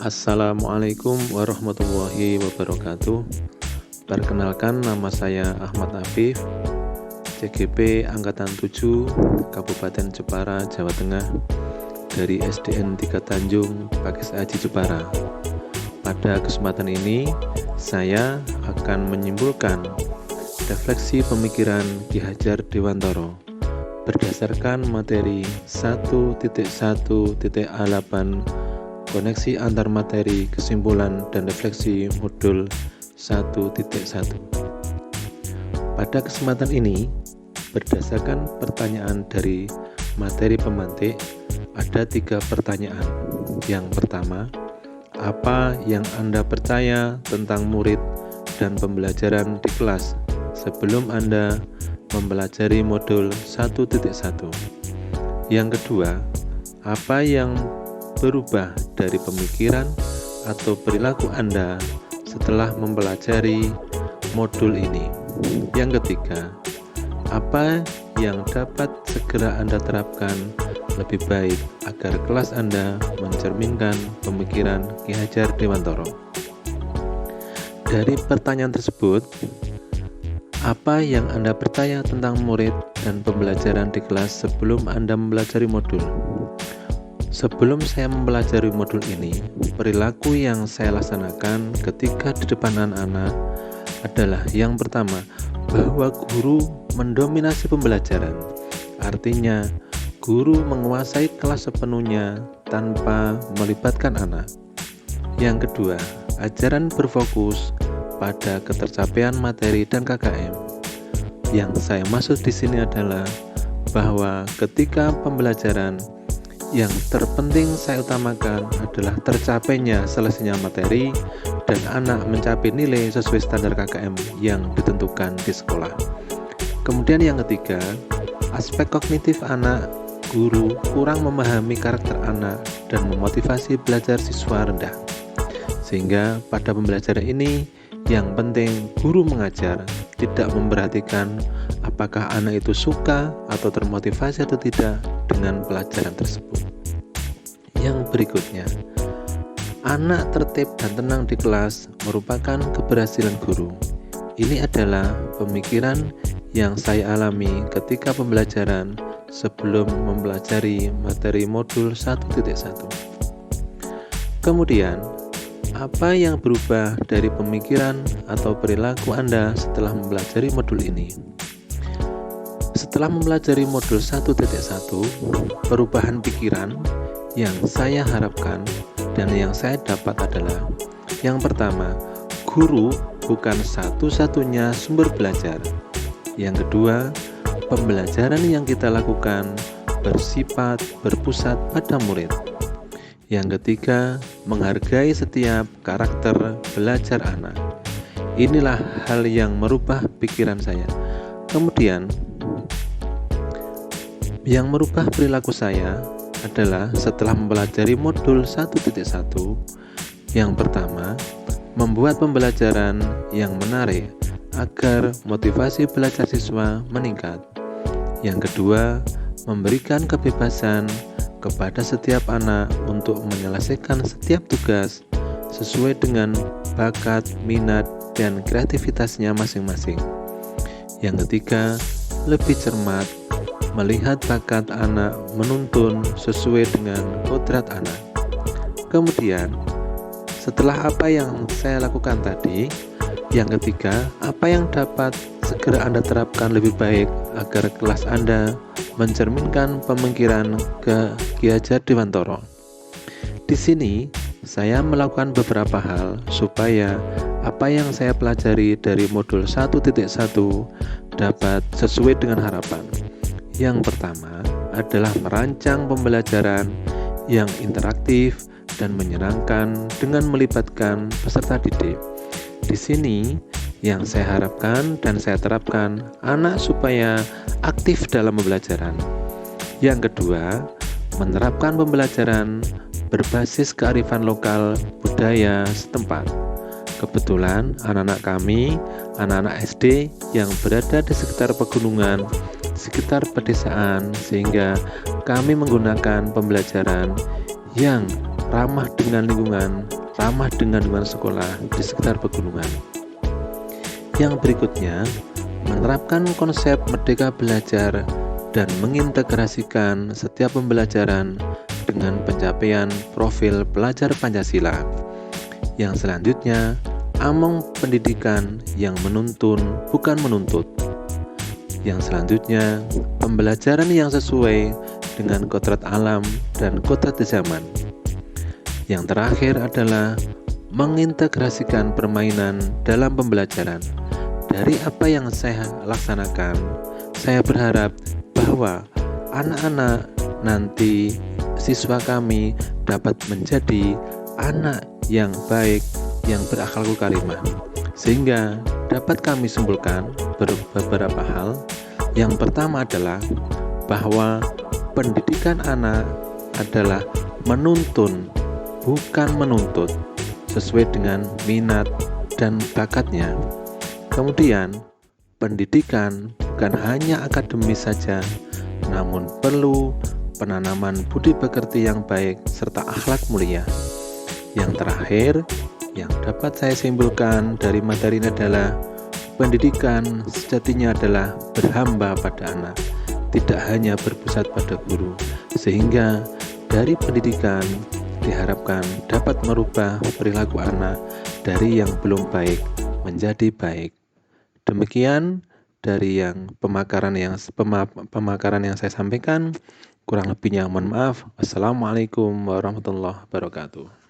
Assalamualaikum warahmatullahi wabarakatuh. Perkenalkan, nama saya Ahmad Afif, CGP Angkatan 7, Kabupaten Jepara, Jawa Tengah, dari SDN 3 Tanjung, Pakis Aji Jepara. Pada kesempatan ini, saya akan menyimpulkan refleksi pemikiran Ki Hajar Dewantara berdasarkan materi 1.1.A8 koneksi antar materi, kesimpulan, dan refleksi modul 1.1. Pada kesempatan ini, berdasarkan pertanyaan dari materi pemantik, ada 3 pertanyaan. Yang pertama, apa yang Anda percaya tentang murid dan pembelajaran di kelas sebelum Anda mempelajari modul 1.1? Yang kedua, apa yang berubah dari pemikiran atau perilaku Anda setelah mempelajari modul ini? Yang ketiga, apa yang dapat segera Anda terapkan lebih baik agar kelas Anda mencerminkan pemikiran Ki Hajar Dewantara? Dari pertanyaan tersebut, apa yang Anda percaya tentang murid dan pembelajaran di kelas sebelum Anda mempelajari modul? Sebelum saya mempelajari modul ini, perilaku yang saya laksanakan ketika di depan anak-anak adalah yang pertama, bahwa guru mendominasi pembelajaran. Artinya, guru menguasai kelas sepenuhnya tanpa melibatkan anak. Yang kedua, ajaran berfokus pada ketercapaian materi dan KKM. Yang saya maksud di sini adalah bahwa ketika pembelajaran, yang terpenting saya utamakan adalah tercapainya selesainya materi dan anak mencapai nilai sesuai standar KKM yang ditentukan di sekolah. Kemudian yang ketiga, aspek kognitif anak, guru kurang memahami karakter anak dan memotivasi belajar siswa rendah. Sehingga pada pembelajaran ini yang penting guru mengajar, tidak memperhatikan apakah anak itu suka atau termotivasi atau tidak dengan pelajaran tersebut. Yang berikutnya, anak tertib dan tenang di kelas merupakan keberhasilan guru. Ini adalah pemikiran yang saya alami ketika pembelajaran sebelum mempelajari materi modul 1.1. Kemudian, apa yang berubah dari pemikiran atau perilaku Anda setelah mempelajari modul ini? Setelah mempelajari modul 1.1, perubahan pikiran yang saya harapkan dan yang saya dapat adalah yang pertama, guru bukan satu-satunya sumber belajar. Yang kedua, pembelajaran yang kita lakukan bersifat berpusat pada murid. Yang ketiga, menghargai setiap karakter belajar anak. Inilah hal yang merubah pikiran saya. Kemudian, yang merubah perilaku saya adalah setelah mempelajari modul 1.1. Yang pertama, membuat pembelajaran yang menarik agar motivasi belajar siswa meningkat. Yang kedua, memberikan kebebasan kepada setiap anak untuk menyelesaikan setiap tugas sesuai dengan bakat, minat, dan kreativitasnya masing-masing. Yang ketiga, lebih cermat, melihat bakat anak menuntun sesuai dengan kodrat anak. Kemudian, setelah apa yang saya lakukan tadi, yang ketiga, apa yang dapat segera Anda terapkan lebih baik agar kelas Anda mencerminkan pemikiran Ki Hajar Dewantara. Di sini, saya melakukan beberapa hal supaya apa yang saya pelajari dari modul 1.1 dapat sesuai dengan harapan. Yang pertama adalah merancang pembelajaran yang interaktif dan menyenangkan dengan melibatkan peserta didik. Di sini yang saya harapkan dan saya terapkan anak supaya aktif dalam pembelajaran. Yang kedua, menerapkan pembelajaran berbasis kearifan lokal budaya setempat. Kebetulan anak-anak kami, anak-anak SD yang berada di sekitar pegunungan, sekitar pedesaan, sehingga kami menggunakan pembelajaran yang ramah dengan lingkungan, ramah dengan lingkungan sekolah di sekitar pegunungan. Yang berikutnya, menerapkan konsep merdeka belajar dan mengintegrasikan setiap pembelajaran dengan pencapaian profil pelajar Pancasila. Yang selanjutnya, among pendidikan yang menuntun bukan menuntut. Yang selanjutnya, pembelajaran yang sesuai dengan kodrat alam dan kodrat zaman. Yang terakhir adalah mengintegrasikan permainan dalam pembelajaran. Dari apa yang saya laksanakan, saya berharap bahwa anak-anak nanti siswa kami dapat menjadi anak yang baik, yang berakhlak karimah. Sehingga dapat kami simpulkan beberapa hal. Yang pertama adalah bahwa pendidikan anak adalah menuntun, bukan menuntut, sesuai dengan minat dan bakatnya. Kemudian, pendidikan bukan hanya akademis saja, namun perlu penanaman budi pekerti yang baik serta akhlak mulia. Yang terakhir, yang dapat saya simpulkan dari materi ini adalah pendidikan sejatinya adalah berhamba pada anak, tidak hanya berpusat pada guru. Sehingga dari pendidikan diharapkan dapat merubah perilaku anak dari yang belum baik menjadi baik. Demikian dari pemakaran yang saya sampaikan. Kurang lebihnya mohon maaf. Wassalamualaikum warahmatullahi wabarakatuh.